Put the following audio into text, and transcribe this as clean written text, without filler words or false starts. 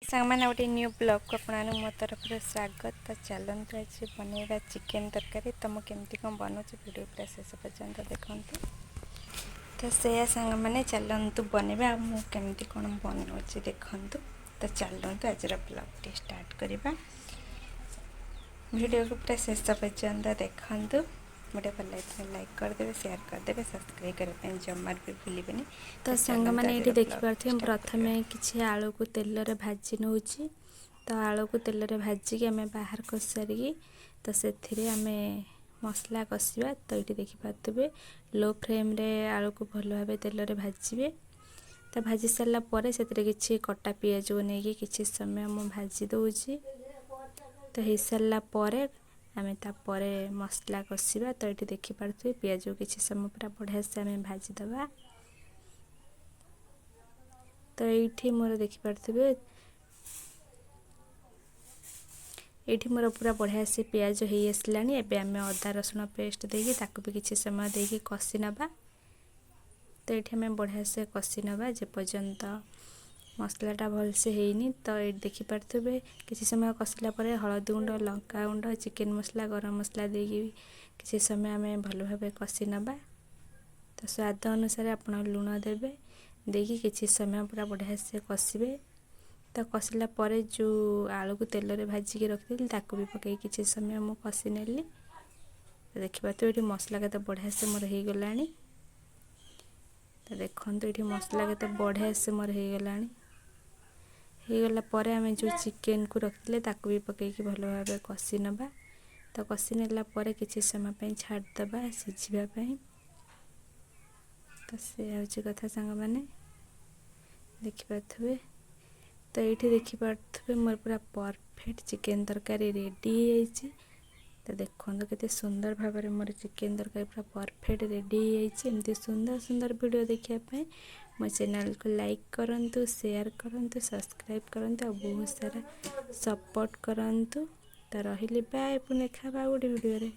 सामान गोटे new blog को अपन मो तरफ स्वागत। तो चलते आज बनवा चिकेन तरकारी। तो मुझे केमती कौन बनाऊँ वीडियो पूरा शेष पर्यंत देखु। तो से सांग मैंने चलतु बनवा मुझे कौन बनाऊँ देखु। तो चलतु आज ब्लॉग टी स्टार्ट करवा। वीडियो को पूरा शेष पर्यंत देखु। वीडियो भल लगे लाइक करदे, शेयर करदे, सब्सक्राइब करने जमार भी भूलें। तो सांग मैंने ये देखिपे प्रथम किसी आलू को तेल रे भाजी नौ। तो आलू को तेल रे भाजिक आम बाहर कर सारिकी तो से आम मसला कषा। तो ये देखिपे लो फ्लेम रे आलू को भल भाव तेल रे भाजबे। तो भाजी सारापर से किसी कटा पियाज को लेकिन किसी समय मुझे भाजी दूची। तो हो सारापर आम तापर मसला कषा। तो ये देखिपे पियाज को किसी समय पूरा बढ़िया से आम भाजीदबा। तो ये मोर देखिपे ये मोर पूरा बढ़िया से पियाज हो आसला। एबे आम अदा रसुण पेस्ट देकी ताकू भी किसी समय देकी कषि नबा। तो ये आम बढ़िया से कषि नबा जेपर्यंत मसलाटा भल से हैनी। तो ये देखिपे किसी समय कषिला हलदी गुंड, लंका गुंड, चिकेन मसला, गरम मसला देकी किसी समय आम भल भाव कषि नबा। तो स्वाद अनुसार आप लुण देवे देकी किसी समय पूरा बढ़िया से कषिबे। तो कषिला परे जो आलू को तेल रे भाजिक रखी ताकू भी पकई किसी समय मु कषि नेली। तो देखिए तो ये मसला के बढ़िया से मोर हो गला। तो देखो ये मसला के बढ़िया से मोर हो गला। होगला पर आम जो चिकेन को रखी ताकू भी पकई भल भाव कषि नबा। तो कषि नेला पर किसी समय छाड़दबा सिझापी। तो से हूँ कथा सांग मैंने देखिपे। तो ये देखिपे मोर पूरा परफेक्ट चिकेन तरकारी रेडी हो। तो देखो केते सुंदर भाव में मोर चिकेन तरकारी पूरा परफेक्ट रेडी होमती। सुंदर सुंदर वीडियो देखापी मो चैनल को लाइक करंतु, शेयर करंतु, सब्सक्राइब करंतु और बहुत सारा सपोर्ट करंतु। तो रही बाय पुणे देखा गोटे वीडियो रे।